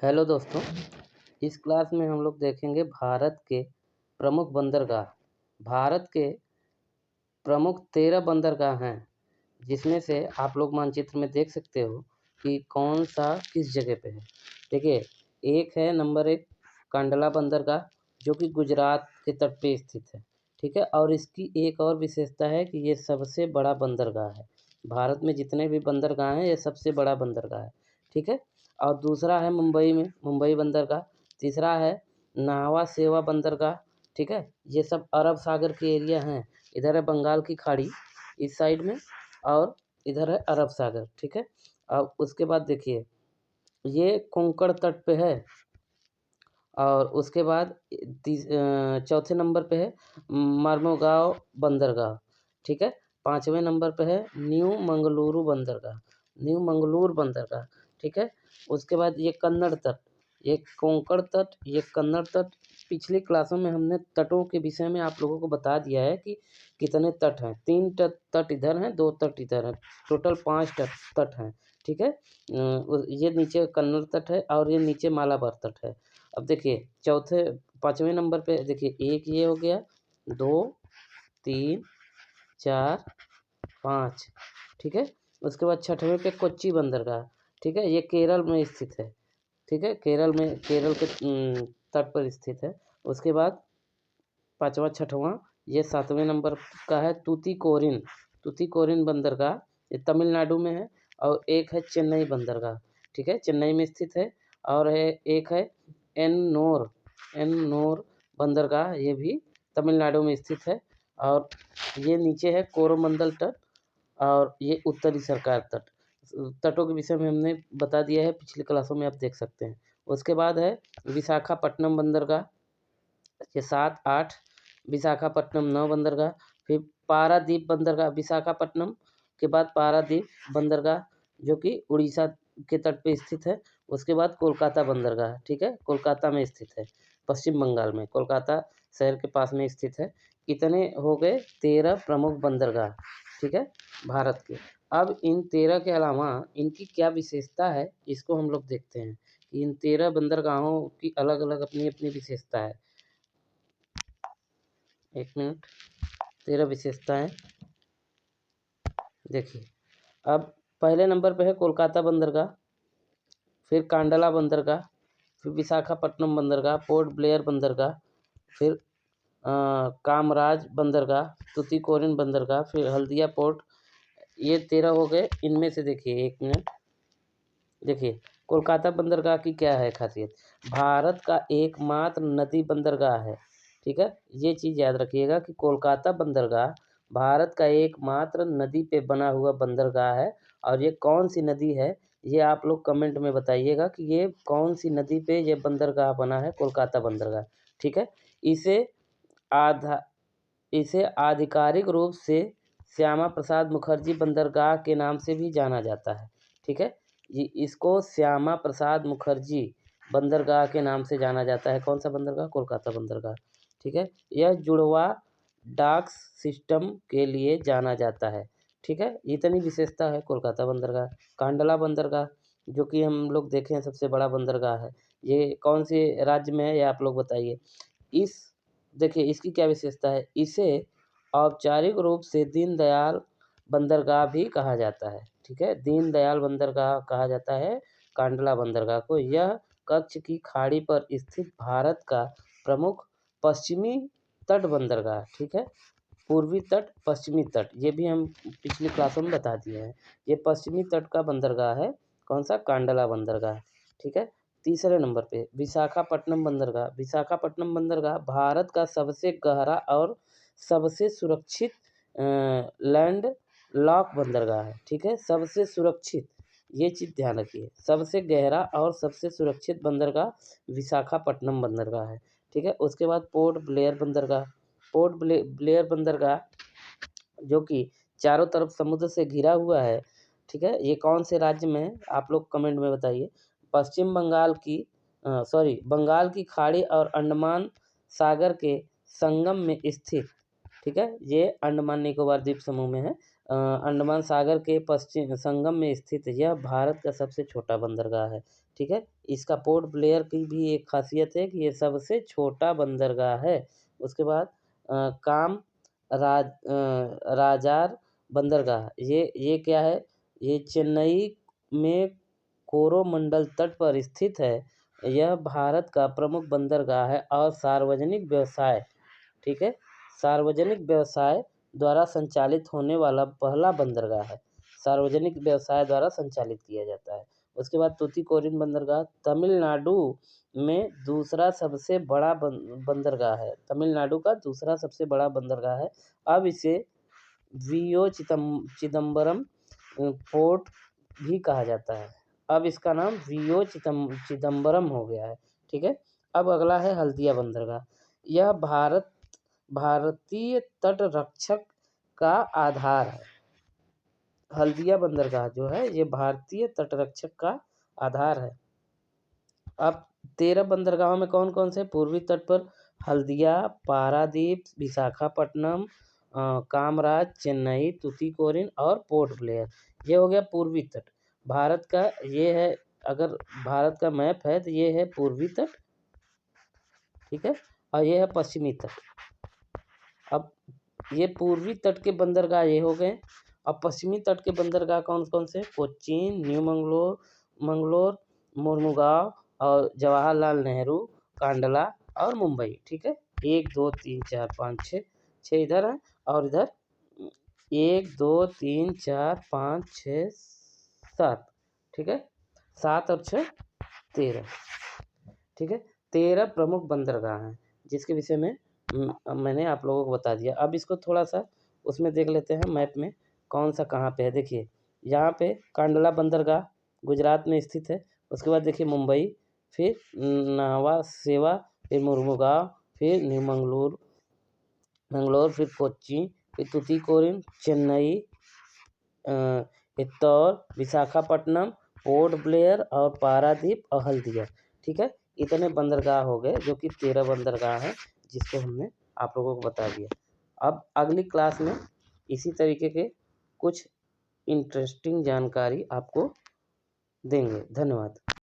Hello दोस्तों, इस class में हम लोग देखेंगे भारत के प्रमुख बंदरगाह। भारत के प्रमुख 13 बंदरगाह हैं, जिसमें से आप लोग मानचित्र में देख सकते हो कि कौन सा किस जगह पे है। देखिए, एक है नंबर 1 कांडला बंदरगाह, जो कि गुजरात के तट पे स्थित है। ठीक है, और इसकी एक और विशेषता है कि ये सबसे बड़ा बंदरगाह है। भारत में जितने भी बंदरगाह हैं, ये सबसे बड़ा बंदरगाह है। ठीक है, और दूसरा है मुंबई में मुंबई बंदरगाह। तीसरा है नाहवा सेवा बंदरगाह। ठीक है, ये सब अरब सागर के एरिया हैं। इधर है बंगाल की खाड़ी इस साइड में, और इधर है अरब सागर। ठीक है, अब उसके बाद देखिए, ये कोंकण तट पे है। और उसके बाद चौथे नंबर पे है मर्मुगांव बंदरगाह। ठीक है, पाँचवें नंबर पे है न्यू मंगलुरु बंदरगाह, न्यू मंगलूर बंदरगाह। ठीक है, उसके बाद ये कन्नड़ तट, ये कोंकण तट, ये कन्नड़ तट। पिछली क्लासों में हमने तटों के विषय में आप लोगों को बता दिया है कि कितने तट हैं। 3 तट इधर हैं, 2 तट इधर हैं, टोटल 5 तट हैं। ठीक है, ये नीचे कन्नड़ तट है और ये नीचे मालाबार तट है। अब देखिए, चौथे 5वें नंबर पे देखिए, एक ये हो गया, 2 3 4 5। ठीक है, उसके बाद छठवें पे कोच्चि बंदरगाह। ठीक है, ये केरल में स्थित है। ठीक है, केरल के तट पर स्थित है। उसके बाद पाँचवा छठवां, ये 7वें नंबर का है तूतीकोरिन बंदरगाह, ये तमिलनाडु में है। और एक है चेन्नई बंदरगाह। ठीक है, चेन्नई में स्थित है। और है एक है एन्नोर बंदरगाह, ये भी तमिलनाडु में स्थित है। और ये नीचे है कोरोमंडल तट, और ये उत्तरी सरकार तट। तटों के विषय में हमने बता दिया है, पिछली क्लासों में आप देख सकते हैं। उसके बाद है विशाखापट्टनम बंदरगाह, ये 7 8। विशाखापट्टनम 9 बंदरगाह। फिर पारादीप बंदरगाह, विशाखापट्टनम के बाद पारादीप बंदरगाह, जो कि उड़ीसा के तट पे स्थित है। उसके बाद कोलकाता बंदरगाह। ठीक है, कोलकाता में स्थित है, पश्चिम बंगाल में, कोलकाता शहर के पास में स्थित है। कितने हो गए? 13 प्रमुख बंदरगाह। ठीक है, भारत के। अब इन 13 के अलावा इनकी क्या विशेषता है, इसको हम लोग देखते हैं कि इन 13 बंदरगाहों की अलग अलग अपनी अपनी विशेषता है। एक मिनट, 13 विशेषताएं देखिए। अब पहले नंबर पे है कोलकाता बंदरगाह, फिर कांडला बंदरगाह, फिर विशाखापट्टनम बंदरगाह, पोर्ट ब्लेयर बंदरगाह, फिर कामराज बंदरगाह, तूतीकोरिन बंदरगाह, फिर हल्दिया पोर्ट। ये 13 हो गए। इनमें से देखिए, एक मिनट देखिए, कोलकाता बंदरगाह की क्या है खासियत? भारत का एकमात्र नदी बंदरगाह है। ठीक है, ये चीज़ याद रखिएगा कि कोलकाता बंदरगाह भारत का एकमात्र नदी पे बना हुआ बंदरगाह है। और ये कौन सी नदी है, ये आप लोग कमेंट में बताइएगा कि ये कौन सी नदी पे ये बंदरगाह बना है, कोलकाता बंदरगाह। ठीक है, इसे आधा इसे आधिकारिक रूप से श्यामा प्रसाद मुखर्जी बंदरगाह के नाम से भी जाना जाता है। ठीक है, ये इसको श्यामा प्रसाद मुखर्जी बंदरगाह के नाम से जाना जाता है। कौन सा बंदरगाह? कोलकाता बंदरगाह। ठीक है, यह जुड़वा डाक सिस्टम के लिए जाना जाता है। ठीक है, इतनी विशेषता है कोलकाता बंदरगाह। कांडला बंदरगाह, जो कि हम लोग देखें सबसे बड़ा बंदरगाह है, ये कौन से राज्य में है, ये आप लोग बताइए। इस देखिए, इसकी क्या विशेषता है? इसे औपचारिक रूप से दीनदयाल बंदरगाह भी कहा जाता है। ठीक है, दीनदयाल बंदरगाह कहा जाता है कांडला बंदरगाह को। यह कच्छ की खाड़ी पर स्थित भारत का प्रमुख पश्चिमी तट बंदरगाह। ठीक है, पूर्वी तट, पश्चिमी तट, ये भी हम पिछली क्लासों में बता दिए हैं। ये पश्चिमी तट का बंदरगाह है। कौन सा? कांडला बंदरगाह। ठीक है, तीसरे नंबर पे विशाखापट्टनम बंदरगाह। विशाखापट्टनम बंदरगाह भारत का सबसे गहरा और सबसे सुरक्षित लैंड लॉक बंदरगाह है। ठीक है, सबसे सुरक्षित, ये चीज़ ध्यान रखिए, सबसे गहरा और सबसे सुरक्षित बंदरगाह विशाखापट्टनम बंदरगाह है। ठीक है, उसके बाद पोर्ट ब्लेयर बंदरगाह। ब्लेयर बंदरगाह, जो कि चारों तरफ समुद्र से घिरा हुआ है। ठीक है, ये कौन से राज्य में है, आप लोग कमेंट में बताइए। पश्चिम बंगाल की बंगाल की खाड़ी और अंडमान सागर के संगम में स्थित। ठीक है, ये अंडमान निकोबार द्वीप समूह में है। अंडमान सागर के पश्चिम संगम में स्थित यह भारत का सबसे छोटा बंदरगाह है। ठीक है। इसका पोर्ट ब्लेयर की भी एक खासियत है कि ये सबसे छोटा बंदरगाह है। उसके बाद काम राजार बंदरगाह, ये क्या है? ये चेन्नई में कोरोमंडल तट पर स्थित है। यह भारत का प्रमुख बंदरगाह है और सार्वजनिक व्यवसाय, ठीक है, सार्वजनिक व्यवसाय द्वारा संचालित होने वाला पहला बंदरगाह है। सार्वजनिक व्यवसाय द्वारा संचालित किया जाता है। उसके बाद तूतीकोरिन बंदरगाह तमिलनाडु में दूसरा सबसे बड़ा बंदरगाह है। तमिलनाडु का दूसरा सबसे बड़ा बंदरगाह है। अब इसे वीओ चिदम्बरम पोर्ट भी कहा जाता है। अब इसका नाम वीओ चिदम्बरम हो गया है, ठीक है। अब अगला है हल्दिया बंदरगाह। यह भारतीय तट रक्षक का आधार है। हल्दिया बंदरगाह जो है ये भारतीय तट रक्षक का आधार है। अब 13 बंदरगाहों में कौन कौन से? पूर्वी तट पर हल्दिया, पारादीप, विशाखापट्टनम, कामराज, चेन्नई, तूतीकोरिन और पोर्ट ब्लेयर। ये हो गया पूर्वी तट भारत का। ये है, अगर भारत का मैप है तो ये है पूर्वी तट, ठीक है, और ये है पश्चिमी तट। अब ये पूर्वी तट के बंदरगाह ये हो गए। अब पश्चिमी तट के बंदरगाह कौन कौन से? कोच्चिन, न्यू मंगलोर, मुर्मुगांव और जवाहरलाल नेहरू, कांडला और मुंबई, ठीक है। 1 2 3 4 5 6 6 इधर है और इधर 1 2 3 4 5 6 7, ठीक है। 7 और 6 13, ठीक है। 13 प्रमुख बंदरगाह हैं जिसके विषय में मैंने आप लोगों को बता दिया। अब इसको थोड़ा सा उसमें देख लेते हैं मैप में कौन सा कहाँ पे है। देखिए यहाँ पे कांडला बंदरगाह गुजरात में स्थित है। उसके बाद देखिए मुंबई, फिर नावा सेवा, फिर मुर्मुगांव, फिर न्यू मंगलोर, फिर कोच्चि, फिर तूतीकोरिन, चेन्नई, इंदौर, विशाखापट्टनम, पोर्ट ब्लेयर और पारादीप और हल्दिया, ठीक है। इतने बंदरगाह हो गए जो कि 13 बंदरगाह हैं जिसको हमने आप लोगों को बता दिया। अब अगली क्लास में इसी तरीके के कुछ इंटरेस्टिंग जानकारी आपको देंगे। धन्यवाद।